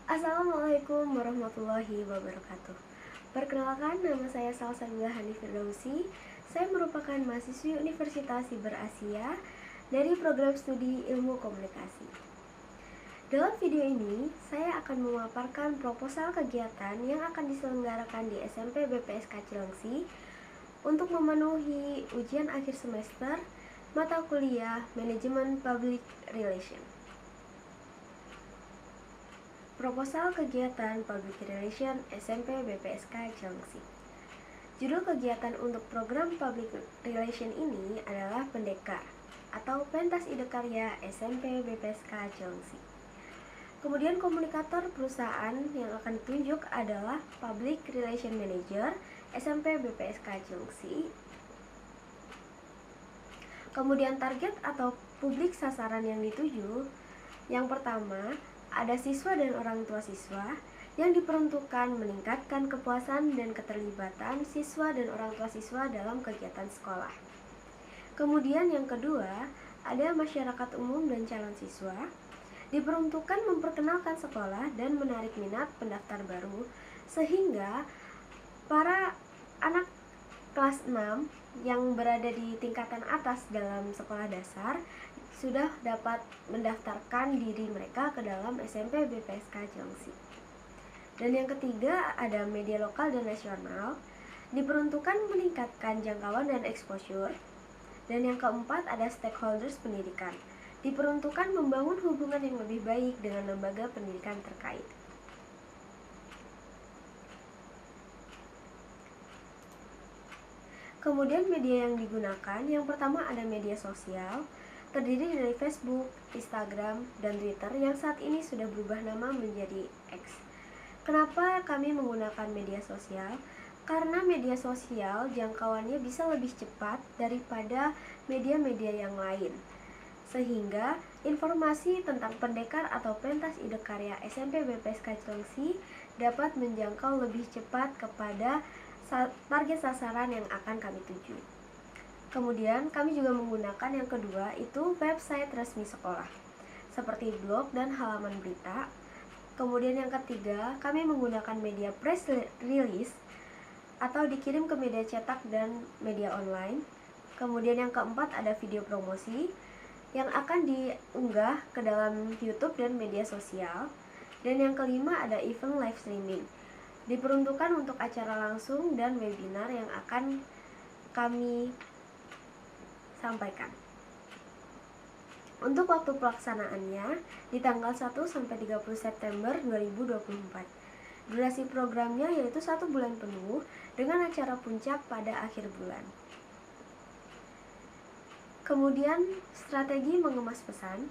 Assalamualaikum warahmatullahi wabarakatuh. Perkenalkan, nama saya Salsabila Hanif Firdausi. Saya merupakan mahasiswi Universitas Siber Asia dari program studi Ilmu Komunikasi. Dalam video ini, saya akan memaparkan proposal kegiatan yang akan diselenggarakan di SMP BPSK Cilengsi untuk memenuhi ujian akhir semester mata kuliah Manajemen Public Relation. Proposal kegiatan Public Relation SMP BPSK Cilengsi. Judul kegiatan untuk program Public Relation ini adalah Pendekar atau Pentas Ide Karya SMP BPSK Cilengsi. Kemudian komunikator perusahaan yang akan ditunjuk adalah Public Relation Manager SMP BPSK Cilengsi. Kemudian target atau publik sasaran yang dituju, yang pertama ada siswa dan orang tua siswa yang diperuntukkan meningkatkan kepuasan dan keterlibatan siswa dan orang tua siswa dalam kegiatan sekolah. Kemudian yang kedua, ada masyarakat umum dan calon siswa diperuntukkan memperkenalkan sekolah dan menarik minat pendaftar baru sehingga para anak kelas 6 yang berada di tingkatan atas dalam sekolah dasar sudah dapat mendaftarkan diri mereka ke dalam SMP BPSK Cilengsi. Dan yang ketiga ada media lokal dan nasional diperuntukkan meningkatkan jangkauan dan exposure. Dan yang keempat ada stakeholders pendidikan diperuntukkan membangun hubungan yang lebih baik dengan lembaga pendidikan terkait. Kemudian media yang digunakan, yang pertama ada media sosial, terdiri dari Facebook, Instagram, dan Twitter yang saat ini sudah berubah nama menjadi X. Kenapa kami menggunakan media sosial? Karena media sosial jangkauannya bisa lebih cepat daripada media-media yang lain. Sehingga informasi tentang pendekar atau pentas ide karya SMP BPSK Cilengsi dapat menjangkau lebih cepat kepada target sasaran yang akan kami tuju. Kemudian kami juga menggunakan yang kedua itu website resmi sekolah seperti blog dan halaman berita. Kemudian yang ketiga kami menggunakan media press release atau dikirim ke media cetak dan media online. Kemudian yang keempat ada video promosi yang akan diunggah ke dalam YouTube dan media sosial. Dan yang kelima ada event live streaming, diperuntukkan untuk acara langsung dan webinar yang akan kami sampaikan. Untuk waktu pelaksanaannya di tanggal 1 sampai 30 September 2024. Durasi programnya yaitu 1 bulan penuh dengan acara puncak pada akhir bulan. Kemudian strategi mengemas pesan.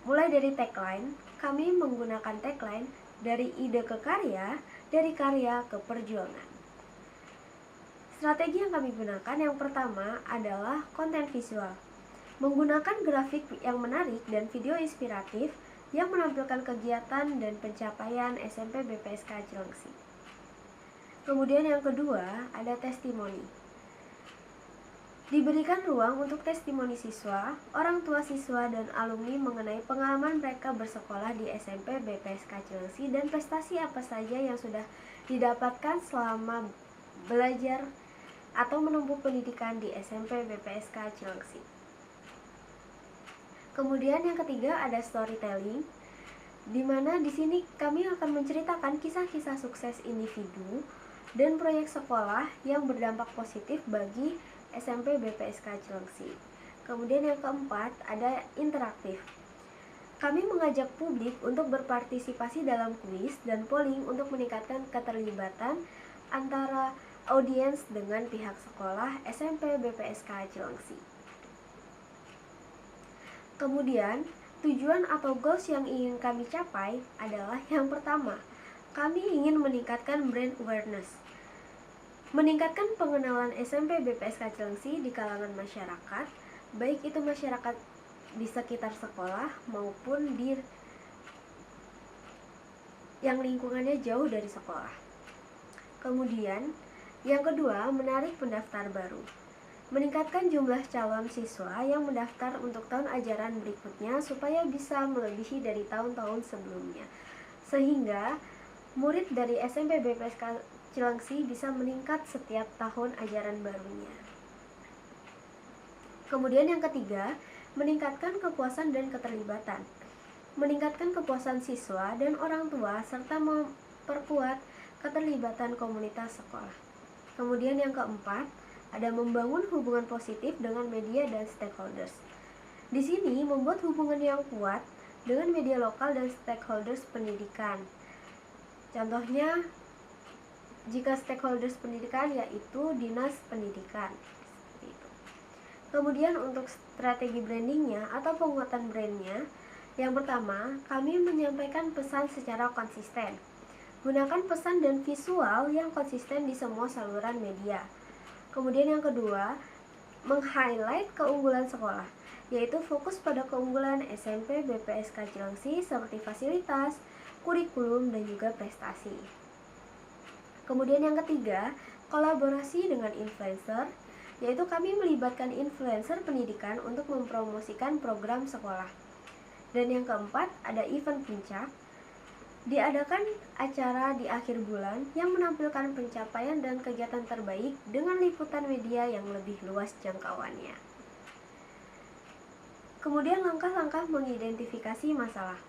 Mulai dari tagline, kami menggunakan tagline dari ide ke karya, dari karya ke perjuangan. Strategi yang kami gunakan yang pertama adalah konten visual. Menggunakan grafik yang menarik dan video inspiratif yang menampilkan kegiatan dan pencapaian SMP BPSK Cilengsi. Kemudian yang kedua ada testimoni. Diberikan ruang untuk testimoni siswa, orang tua siswa, dan alumni mengenai pengalaman mereka bersekolah di SMP BPSK Cilengsi dan prestasi apa saja yang sudah didapatkan selama belajar atau menempuh pendidikan di SMP BPSK Cilengsi. Kemudian yang ketiga ada storytelling, di mana di sini kami akan menceritakan kisah-kisah sukses individu dan proyek sekolah yang berdampak positif bagi SMP BPSK Cilengsi. Kemudian yang keempat ada interaktif. Kami mengajak publik untuk berpartisipasi dalam kuis dan polling untuk meningkatkan keterlibatan antara audiens dengan pihak sekolah SMP BPSK Cilengsi. Kemudian, tujuan atau goals yang ingin kami capai adalah yang pertama, kami ingin meningkatkan brand awareness. Meningkatkan pengenalan SMP BPSK Cilengsi di kalangan masyarakat, baik itu masyarakat di sekitar sekolah maupun di yang lingkungannya jauh dari sekolah. Kemudian, yang kedua, menarik pendaftar baru. meningkatkan jumlah calon siswa yang mendaftar untuk tahun ajaran berikutnya supaya bisa melebihi dari tahun-tahun sebelumnya, sehingga murid dari SMP BPSK Cilengsi bisa meningkat setiap tahun ajaran barunya. Kemudian yang ketiga, meningkatkan kepuasan dan keterlibatan. Meningkatkan kepuasan siswa dan orang tua serta memperkuat keterlibatan komunitas sekolah. Kemudian yang keempat, ada membangun hubungan positif dengan media dan stakeholders. Di sini membuat hubungan yang kuat dengan media lokal dan stakeholders pendidikan. Contohnya, jika stakeholders pendidikan yaitu dinas pendidikan. Kemudian untuk strategi brandingnya atau penguatan brandnya, yang pertama, kami menyampaikan pesan secara konsisten. Gunakan pesan dan visual yang konsisten di semua saluran media. Kemudian yang kedua, meng-highlight keunggulan sekolah, yaitu fokus pada keunggulan SMP BPSK Cilengsi seperti fasilitas, kurikulum, dan juga prestasi. Kemudian yang ketiga, kolaborasi dengan influencer, yaitu kami melibatkan influencer pendidikan untuk mempromosikan program sekolah. Dan yang keempat, ada event puncak. Diadakan acara di akhir bulan yang menampilkan pencapaian dan kegiatan terbaik dengan liputan media yang lebih luas jangkauannya. Kemudian langkah-langkah mengidentifikasi masalah.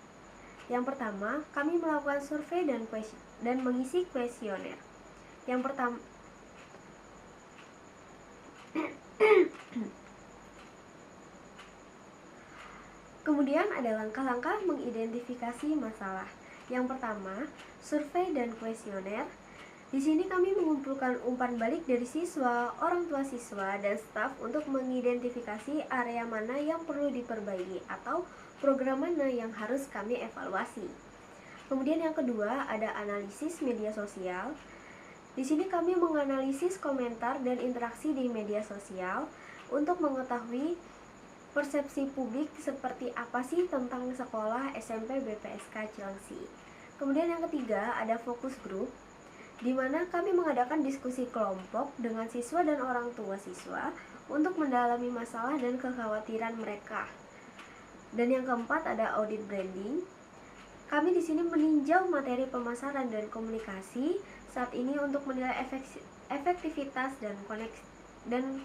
Yang pertama, kami melakukan survei dan mengisi kuesioner. Yang pertama, kemudian ada langkah-langkah mengidentifikasi masalah. Yang pertama, survei dan kuesioner. Di sini kami mengumpulkan umpan balik dari siswa, orang tua siswa, dan staf untuk mengidentifikasi area mana yang perlu diperbaiki atau program mana yang harus kami evaluasi. Kemudian yang kedua, ada analisis media sosial. Di sini kami menganalisis komentar dan interaksi di media sosial untuk mengetahui persepsi publik seperti apa sih tentang sekolah SMP BPSK Cilengsi. Kemudian yang ketiga, ada fokus grup, di mana kami mengadakan diskusi kelompok dengan siswa dan orang tua siswa untuk mendalami masalah dan kekhawatiran mereka. Dan yang keempat, ada audit branding. Kami di sini meninjau materi pemasaran dan komunikasi saat ini untuk menilai efektivitas dan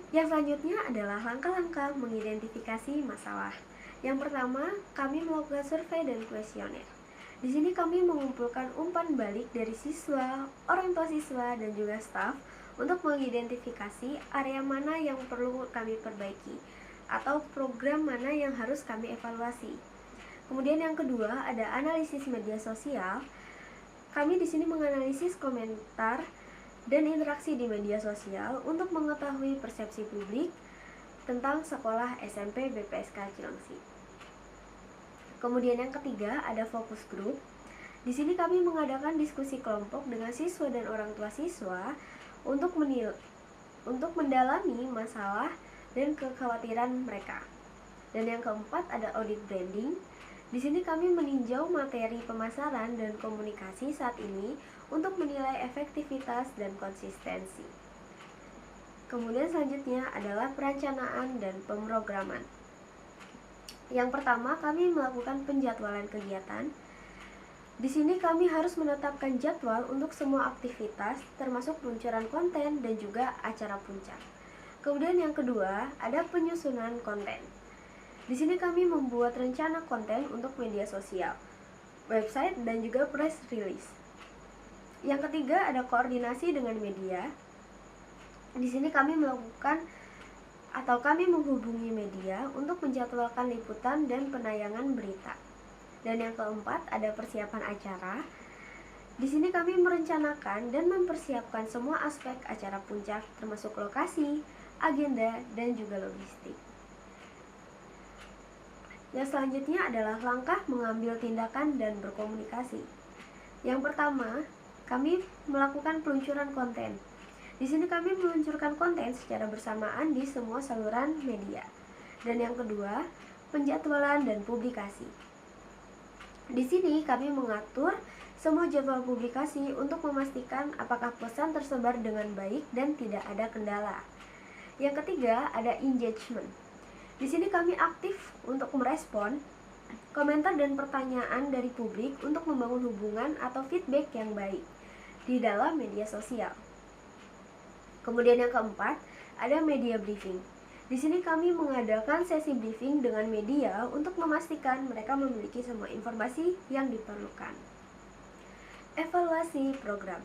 Yang selanjutnya adalah langkah-langkah mengidentifikasi masalah. Yang pertama, kami melakukan survei dan kuesioner. Di sini kami mengumpulkan umpan balik dari siswa, orang tua siswa, dan juga staf untuk mengidentifikasi area mana yang perlu kami perbaiki atau program mana yang harus kami evaluasi. Kemudian yang kedua, ada analisis media sosial. Kami di sini menganalisis komentar dan interaksi di media sosial untuk mengetahui persepsi publik tentang sekolah SMP BPSK Cilengsi. Kemudian yang ketiga, ada fokus grup. Di sini kami mengadakan diskusi kelompok dengan siswa dan orang tua siswa untuk mendalami masalah dan kekhawatiran mereka. Dan yang keempat, ada audit branding. Di sini kami meninjau materi pemasaran dan komunikasi saat ini untuk menilai efektivitas dan konsistensi. Kemudian selanjutnya adalah perencanaan dan pemrograman. Yang pertama, kami melakukan penjadwalan kegiatan. Di sini kami harus menetapkan jadwal untuk semua aktivitas, termasuk peluncuran konten dan juga acara puncak. Kemudian yang kedua, ada penyusunan konten. Di sini kami membuat rencana konten untuk media sosial, website, dan juga press release. Yang ketiga, ada koordinasi dengan media. Di sini kami menghubungi media untuk menjadwalkan liputan dan penayangan berita. Dan yang keempat, ada persiapan acara. Di sini kami merencanakan dan mempersiapkan semua aspek acara puncak, termasuk lokasi, agenda, dan juga logistik. Yang selanjutnya adalah langkah mengambil tindakan dan berkomunikasi. Yang pertama, kami melakukan peluncuran konten. Di sini kami meluncurkan konten secara bersamaan di semua saluran media. Dan yang kedua, penjadwalan dan publikasi. Di sini kami mengatur semua jadwal publikasi untuk memastikan apakah pesan tersebar dengan baik dan tidak ada kendala. Yang ketiga, ada engagement. Di sini kami aktif untuk merespon komentar dan pertanyaan dari publik untuk membangun hubungan atau feedback yang baik di dalam media sosial. Kemudian yang keempat, ada media briefing. Di sini kami mengadakan sesi briefing dengan media untuk memastikan mereka memiliki semua informasi yang diperlukan. Evaluasi program.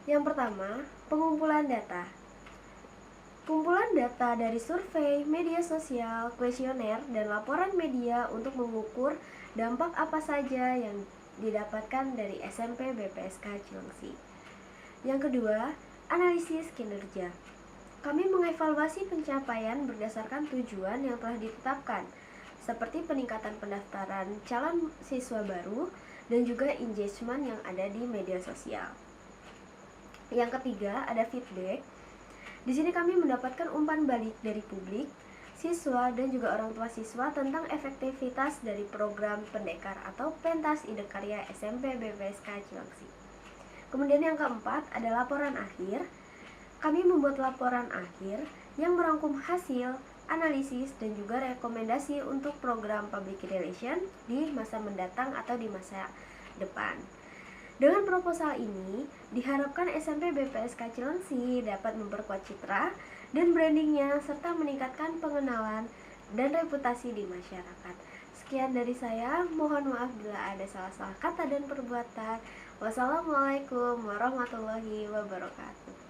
Yang pertama, pengumpulan data. Kumpulan data dari survei, media sosial, kuesioner, dan laporan media untuk mengukur dampak apa saja yang didapatkan dari SMP BPSK Cilengsi. Yang kedua, analisis kinerja. Kami mengevaluasi pencapaian berdasarkan tujuan yang telah ditetapkan, seperti peningkatan pendaftaran calon siswa baru dan juga engagement yang ada di media sosial. Yang ketiga, ada feedback. Di sini kami mendapatkan umpan balik dari publik, siswa, dan juga orang tua siswa tentang efektivitas dari program Pendekar atau Pentas Ide Karya SMP BPSK Cilengsi. Kemudian yang keempat, ada laporan akhir. Kami membuat laporan akhir yang merangkum hasil, analisis, dan juga rekomendasi untuk program public relation di masa mendatang atau di masa depan. Dengan proposal ini, diharapkan SMP BPSK Cilengsi dapat memperkuat citra dan brandingnya serta meningkatkan pengenalan dan reputasi di masyarakat. Sekian dari saya, mohon maaf bila ada salah-salah kata dan perbuatan. Wassalamualaikum warahmatullahi wabarakatuh.